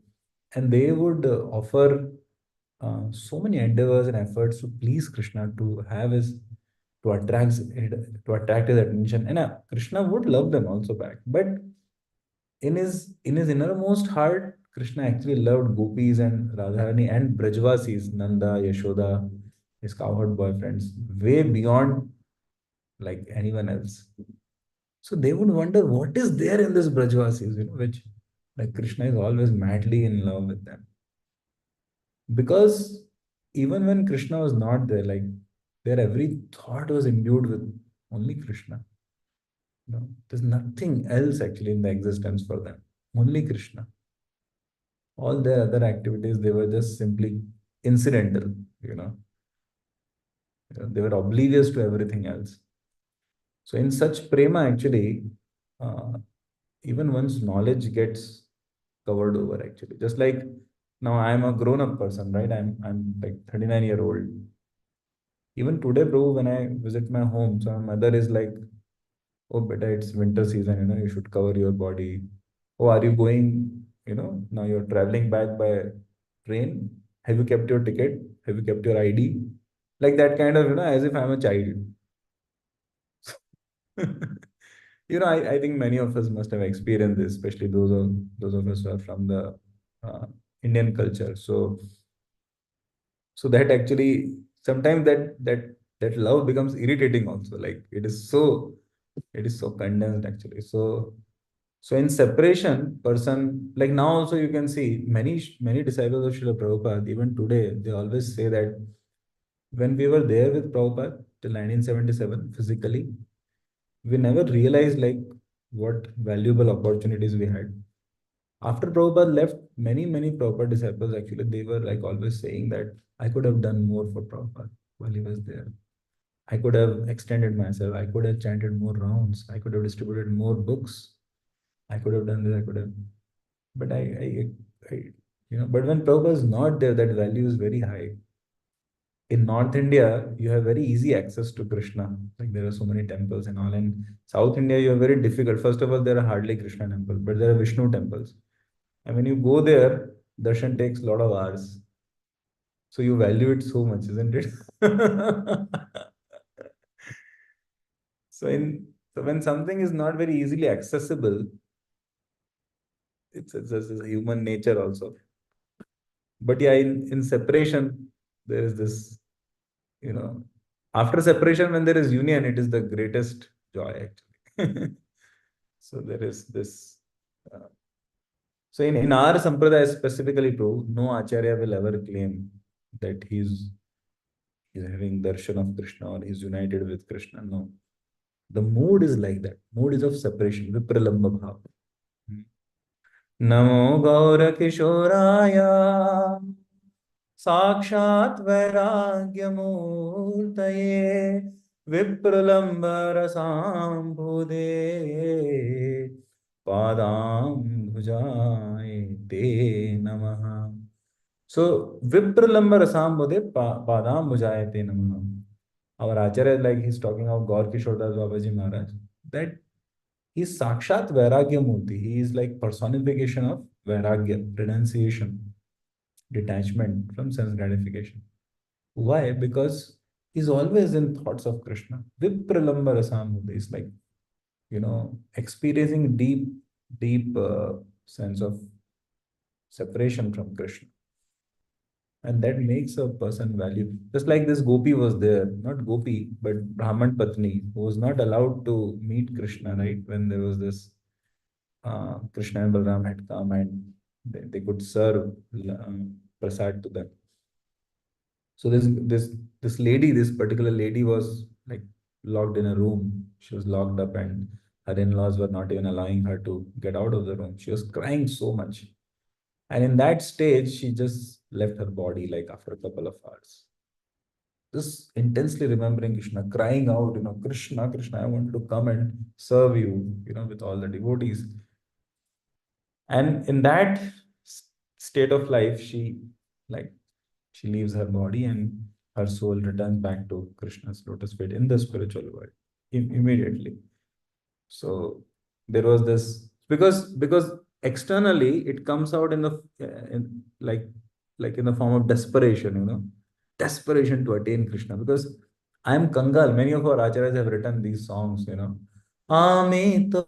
and they would offer so many endeavors and efforts to please Krishna, to attract his attention, and Krishna would love them also back. But in his innermost heart, Krishna actually loved gopis and Radharani and Brajvasis, Nanda, Yashoda, his cowherd boyfriends, way beyond like anyone else. So they would wonder what is there in this Brajvasis, which like Krishna is always madly in love with them. Because even when Krishna was not there, like their every thought was imbued with only Krishna. There's nothing else actually in the existence for them. Only Krishna. All their other activities, they were just simply incidental, you know. They were oblivious to everything else. So in such prema, actually, uh, even one's knowledge gets covered over actually. Just like now I'm a grown-up person, right? I'm like 39-year-old. Even today, bro, when I visit my home, so my mother is like, oh, beta, it's winter season, you should cover your body. Oh, are you going, now you're traveling back by train? Have you kept your ticket? Have you kept your ID? Like that kind of, as if I'm a child. I think many of us must have experienced this, especially those of us who are from the uh, Indian culture. So that actually sometimes that love becomes irritating also. Like it is so condensed actually. So in separation, person like now also you can see many disciples of Srila Prabhupada even today they always say that when we were there with Prabhupada till 1977 physically, we never realized like what valuable opportunities we had. After Prabhupada left, many Prabhupada disciples actually they were like always saying that I could have done more for Prabhupada while he was there. I could have extended myself. I could have chanted more rounds. I could have distributed more books. I could have done this. I could have, but I But when Prabhupada is not there, that value is very high. In North India, you have very easy access to Krishna. Like there are so many temples and all. In South India, you are very difficult. First of all, there are hardly Krishna temples, but there are Vishnu temples. And when you go there, darshan takes a lot of hours. So you value it so much, isn't it? So when something is not very easily accessible, it's a human nature also. But yeah, in separation, there is this, you know, after separation, when there is union, it is the greatest joy actually. So there is this. Uh, so in our sampradaya specifically too, no acharya will ever claim that he's having darshan of Krishna or he's united with Krishna. No, the mood is like that. Mood is of separation. Vipralamba bhav. नमो गौरकिशोराय साक्षात् वैराग्यमूर्तये विप्रलम्बरसाम्बुदे पादाम्बुजाय ते नमः. So Vipralambarasambude Padambujaya te namaha. Our Acharya, like he's talking of Gaur Kishore Das Babaji Maharaj, that he's Sakshat Vairagya Murti. He is like personification of Vairagya, renunciation, detachment from sense gratification. Why? Because he's always in thoughts of Krishna. Vipralamba Rasamurti is like, experiencing deep sense of separation from Krishna. And that makes a person valuable. Just like this Gopi was there, not Gopi, but Brahman Patni, who was not allowed to meet Krishna, right? When there was this Krishna and Balaram had come and they could serve prasad to them. So this lady, this particular lady was like locked in a room. She was locked up and her in-laws were not even allowing her to get out of the room. She was crying so much. And in that stage, she just left her body like after a couple of hours. Just intensely remembering Krishna, crying out, Krishna, Krishna, I want to come and serve you, with all the devotees. And in that state of life, she leaves her body and her soul returns back to Krishna's lotus feet in the spiritual world immediately. So there was this because externally it comes out in the like in the form of desperation, desperation to attain Krishna. Because I am Kangal. Many of our acharyas have written these songs, Ami to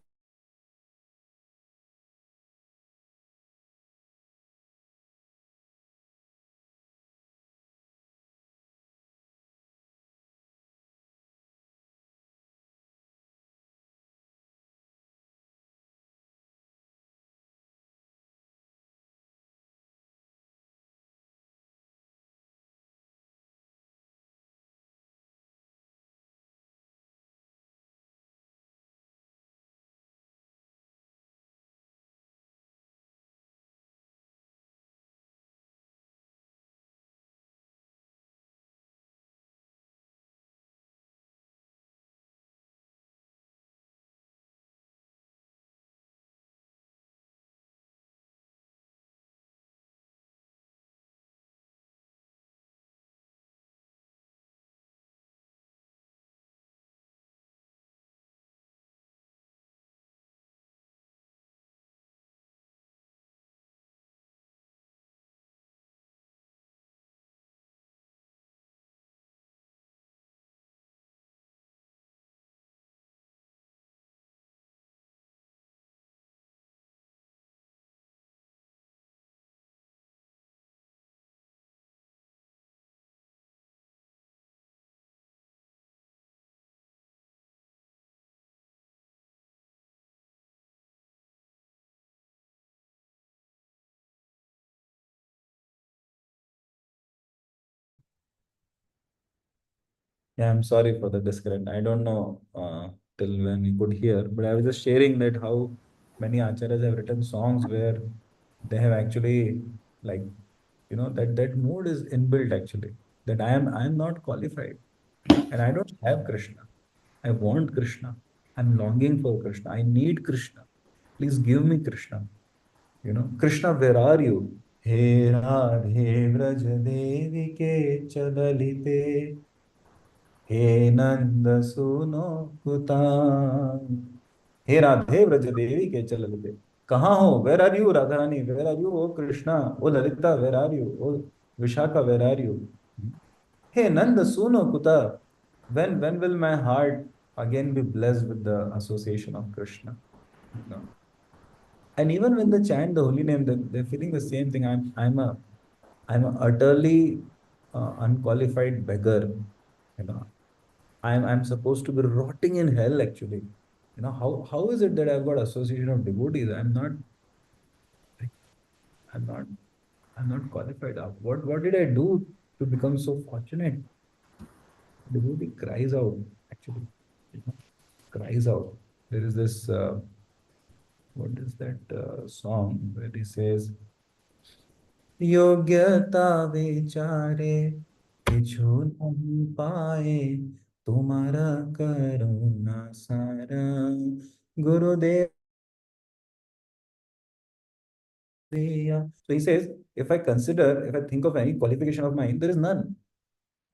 Yeah, I'm sorry for the disconnect. I don't know till when you could hear, but I was just sharing that how many acharyas have written songs where they have actually like that mood is inbuilt actually, that I am not qualified and I don't have Krishna. I want Krishna. I'm longing for Krishna. I need Krishna. Please give me Krishna. Krishna, where are you? हे राधे व्रज देवी के चललिते हे नंद सुनो कुता हे राधे व्रज देवी के चललिते कहाँ हो where are you Radha Rani where are you ओ कृष्णा ओ Lalita where are you ओ विशाखा वेर आर यू हे नंद सुनो कुता when will my heart again be blessed with the association of Krishna, you know? And even when they chant the holy name, they're feeling the same thing. I'm a utterly unqualified beggar. You know, I'm supposed to be rotting in hell actually. You know, how is it that I've got association of devotees? I'm not I'm not qualified. What did I do to become so fortunate? Devotee cries out actually. You know, cries out. There is this what is that song where he says योग्यता विचारे किछु नहीं पाए तुम्हारा करुणा सारा गुरुदेव दिया. So he says, if I think of any qualification of mine, there is none.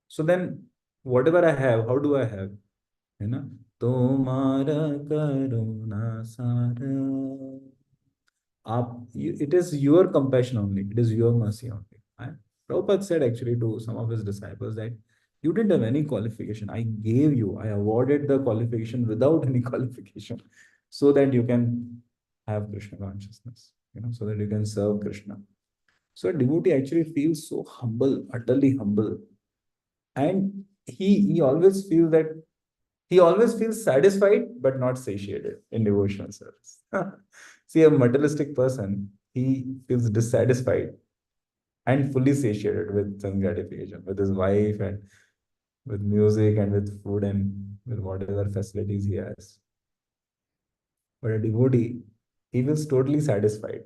So then, whatever I have, how do I have? है ना? तुम्हारा करुणा सारा. It is your compassion only, it is your mercy only. Prabhupada said actually to some of his disciples that you didn't have any qualification. I awarded the qualification without any qualification so that you can have Krishna consciousness, so that you can serve Krishna. So a devotee actually feels so humble, utterly humble. And he always feels that he always feels satisfied but not satiated in devotional service. See, a materialistic person, he feels dissatisfied and fully satiated with some gratification, with his wife and with music and with food and with whatever facilities he has. But a devotee, he feels totally satisfied,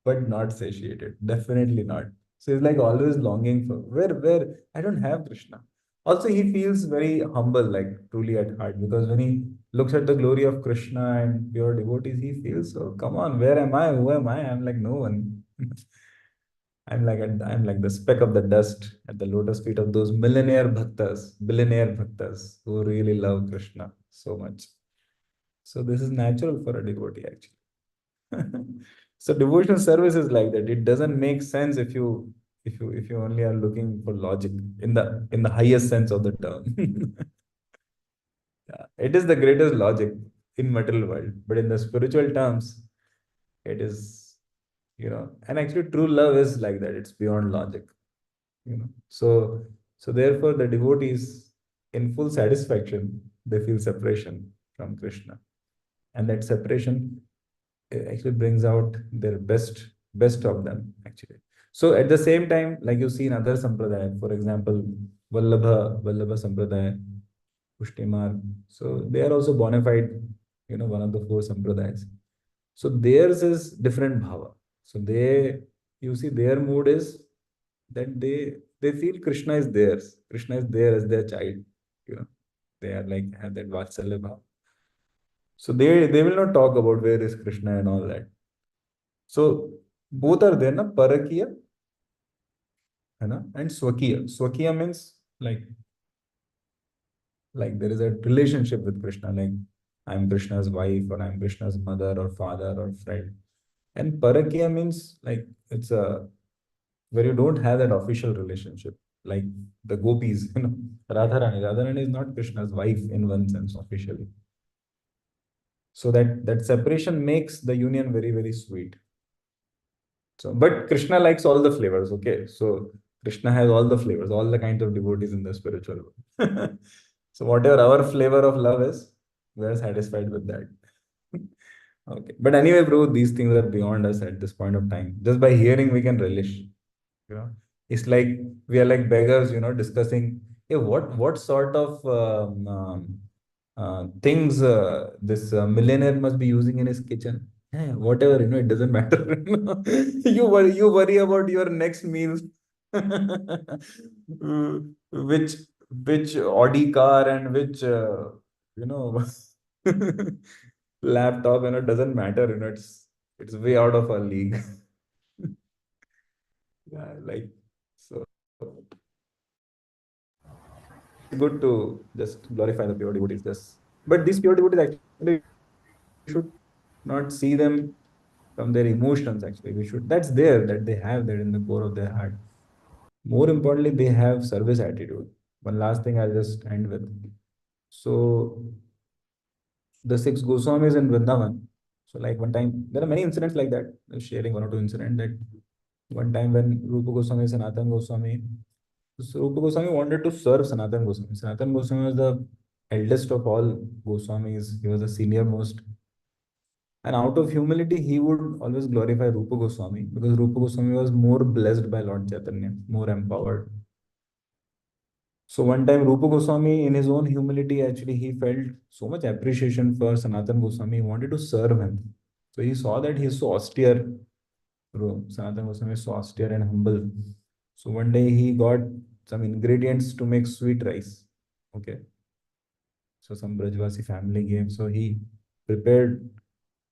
but not satiated. Definitely not. So he's like always longing for where I don't have Krishna. Also, he feels very humble, like truly at heart, because when he looks at the glory of Krishna and pure devotees, he feels, oh, come on, where am I? Who am I? I'm like no one. I'm like the speck of the dust at the lotus feet of those billionaire bhaktas who really love Krishna so much. So this is natural for a devotee actually. So devotional service is like that. It doesn't make sense if you only are looking for logic in the highest sense of the term. Yeah, it is the greatest logic in material world, but in the spiritual terms, it is, and actually true love is like that. It's beyond logic, So therefore the devotees in full satisfaction, they feel separation from Krishna. And that separation actually brings out their best of them actually. So at the same time, like you see in other sampradaya, for example, Vallabha Sampradaya, Pushtimar. So they are also bona fide, one of the four sampradayas. So theirs is different bhava. So you see, their mood is that they feel Krishna is theirs. Krishna is there as their child. You know, they are like have that Vatsalya bhava. So they will not talk about where is Krishna and all that. So both are there, na Parakiya, and Swakiya. Swakiya means like there is a relationship with Krishna, like I'm Krishna's wife or I'm Krishna's mother or father or friend. And Parakiya means like it's a where you don't have that official relationship, like the gopis, Radharani. Radharani is not Krishna's wife in one sense officially. So that separation makes the union very, very sweet. So, but Krishna likes all the flavors, okay? So Krishna has all the flavors, all the kinds of devotees in the spiritual world. So whatever our flavor of love is, we are satisfied with that. Okay. But anyway, bro, these things are beyond us at this point of time. Just by hearing, we can relish. It's like we are like beggars, discussing, hey, what sort of things this millionaire must be using in his kitchen. Yeah, whatever, it doesn't matter. You worry about your next meals. which which Audi car and which you know laptop, doesn't matter. It's it's way out of our league. Yeah, like so. It's good to just glorify the pure devotees. Just but these pure devotees actually we should not see them from their emotions. Actually, we should that's there that they have that in the core of their heart. More importantly, they have service attitude. One last thing I'll just end with. So the six Goswamis in Vrindavan. So like one time, there are many incidents like that. Sharing one or two incidents that one time when Rupa Goswami, Sanatan Goswami, so Rupa Goswami wanted to serve Sanatan Goswami. Sanatan Goswami was the eldest of all Goswamis. He was the senior most. And out of humility, he would always glorify Rupa Goswami because Rupa Goswami was more blessed by Lord Chaitanya, more empowered. So one time, Rupa Goswami, in his own humility, actually, he felt so much appreciation for Sanatan Goswami. He wanted to serve him. So he saw that he's so austere. Sanatan Goswami is so austere and humble. So one day he got some ingredients to make sweet rice. Okay. So some Brajvasi family gave. So he prepared,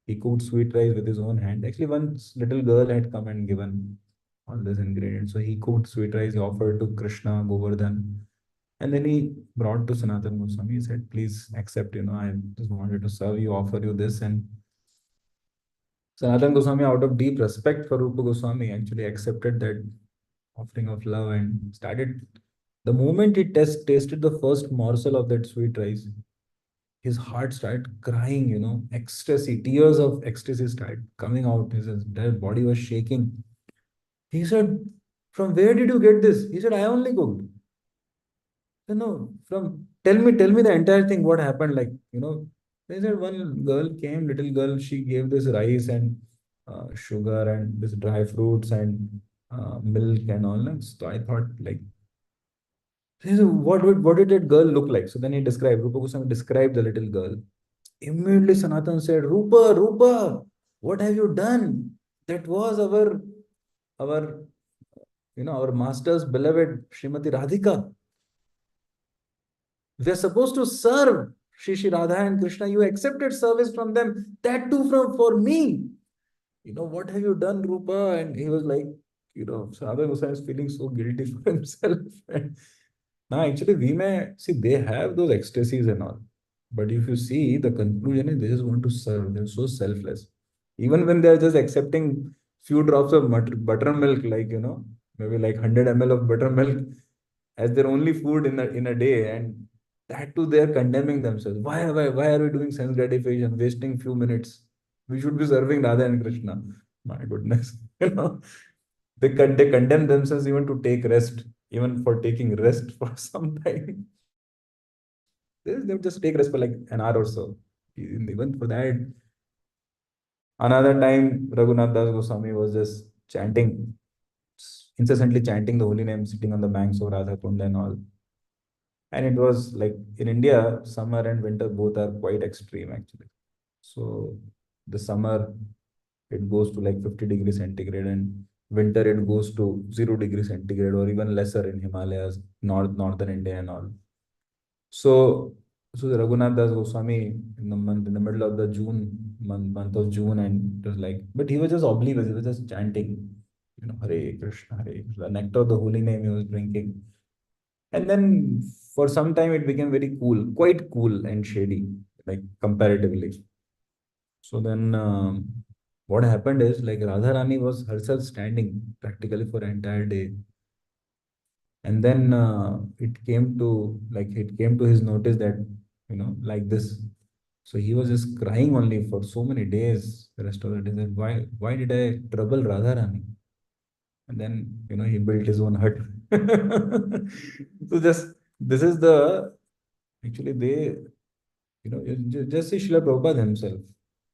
he cooked sweet rice with his own hand. Actually, once little girl had come and given all these ingredients. So he cooked sweet rice, he offered to Krishna, Govardhan. And then he brought to Sanatan Goswami. He said, please accept, I just wanted to serve you, offer you this. And Sanatan Goswami, out of deep respect for Rupa Goswami, actually accepted that offering of love and started. The moment he tasted the first morsel of that sweet rice, his heart started crying, ecstasy, tears of ecstasy started coming out. His entire body was shaking. He said, from where did you get this? He said, I only cooked. No, from tell me the entire thing, what happened, like, they said one girl came, little girl, she gave this rice and sugar and this dry fruits and milk and all that. So I thought, like, he said, what did that girl look like? So then he described, Rupa Goswami described the little girl. Immediately Sanatan said, Rupa, what have you done? That was our our master's beloved Srimati Radhika. We are supposed to serve Shri Radha and Krishna. You accepted service from them. That too for me. What have you done, Rupa? And he was like, Radha Goswami is feeling so guilty for himself. And now, actually, we may see they have those ecstasies and all. But if you see, the conclusion is they just want to serve. They're so selfless. Even when they're just accepting few drops of buttermilk, like, maybe like 100 ml of buttermilk as their only food in a day, and that too they're condemning themselves. Why are we doing sense gratification, wasting few minutes? We should be serving Radha and Krishna. My goodness, they condemn themselves even to take rest, even for taking rest for some time. They would just take rest for like an hour or so. Even for that, another time Raghunath Das Goswami was just chanting, incessantly chanting the holy name, sitting on the banks of Radha Kund and all. And it was like in India, summer and winter both are quite extreme actually. So the summer it goes to like 50 degrees centigrade, and winter it goes to 0 degrees centigrade or even lesser in Himalayas, northern India and all. So so the Raghunath Das Goswami in the middle of the month of June, and it was like, but he was just oblivious, he was just chanting, Hare Krishna, Hare Krishna, the nectar of the holy name he was drinking. And then for some time it became very cool, quite cool and shady, like comparatively. So then what happened is like Radharani was herself standing practically for an entire day. And then it came to his notice that, like this. So he was just crying only for so many days, the rest of the day, that why did I trouble Radharani? And then, he built his own hut. So just, this is the, actually they, just see Srila Prabhupada himself.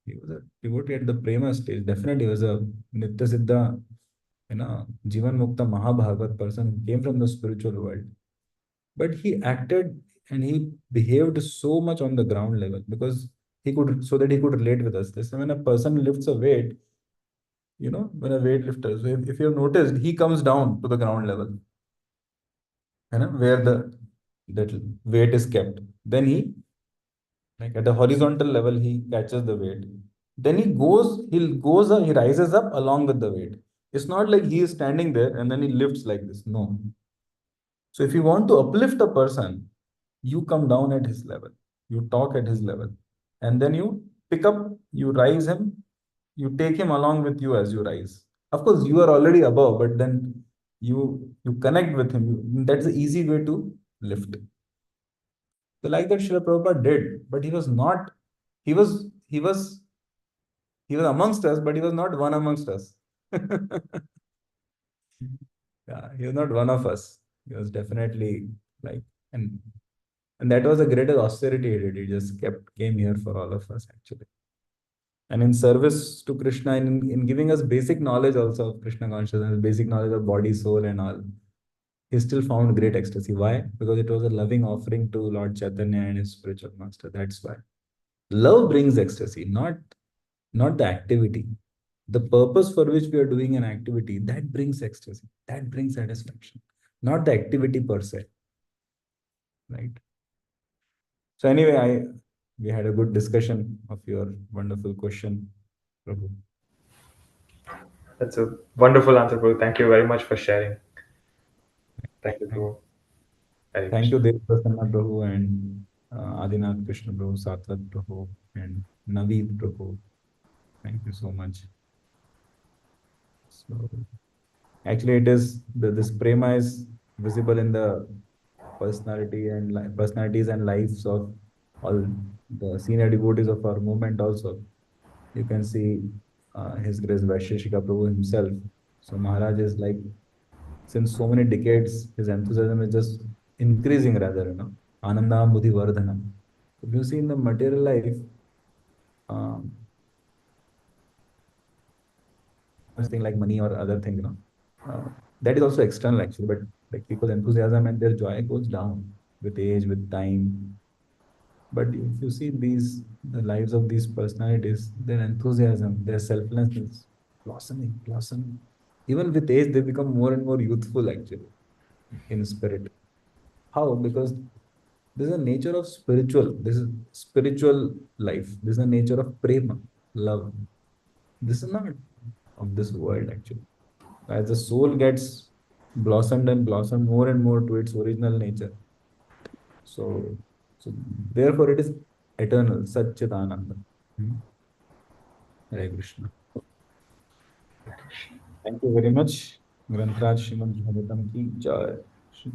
He was a devotee at the Prema stage. Definitely he was a Nitya Siddha, Jivan Mukta Mahabhagavat person who came from the spiritual world. But he acted and he behaved so much on the ground level because so that he could relate with us. This when a person lifts a weight, when a weightlifter, so if you have noticed, he comes down to the ground level, where that weight is kept. Then he, like at the horizontal level, he catches the weight. Then he rises up along with the weight. It's not like he is standing there and then he lifts like this. No. So if you want to uplift a person, you come down at his level, you talk at his level, and then you pick up, you rise him, you take him along with you as you rise. Of course, you are already above, but then you connect with him. That's the easy way to lift. So like that Srila Prabhupada did, but he was not, he was, he was, he was amongst us, but he was not one amongst us. Yeah, he was not one of us. He was definitely like, and and that was the greatest austerity he did. He just came here for all of us actually. And in service to Krishna, in giving us basic knowledge also of Krishna consciousness, basic knowledge of body, soul, and all, he still found great ecstasy. Why? Because it was a loving offering to Lord Chaitanya and his spiritual master. That's why. Love brings ecstasy, not the activity. The purpose for which we are doing an activity, that brings ecstasy, that brings satisfaction, not the activity per se, right? So anyway, we had a good discussion of your wonderful question, Prabhu. That's a wonderful answer, Prabhu. Thank you very much for sharing. Thank you, Thank, Prabhu. Hare thank you, Krishna. Dev Prasanna Prabhu and Adinath Krishna Prabhu, Satvat Prabhu, and Naveed Prabhu. Thank you so much. So actually, it is this prema is visible in the personality and personalities and lives of all the senior devotees of our movement also. You can see His Grace Vaisheshika Prabhu himself. So Maharaj is like, since so many decades, his enthusiasm is just increasing rather, Ananda Buddhi Vardhana. If you see in the material life, um, thing like money or other thing, that is also external actually, but like people's enthusiasm and their joy goes down with age, with time. But if you see the lives of these personalities, their enthusiasm, their selflessness, blossoming. Even with age, they become more and more youthful actually in spirit. How? Because this is a nature of spiritual. This is spiritual life. This is the nature of prema, love. This is not of this world actually. As the soul gets blossomed and blossomed more and more to its original nature. So, so therefore it is eternal, Satchitananda. Hmm. Hare Krishna. Thank you very much. Grantraj Srimad Bhagavatam ki jai.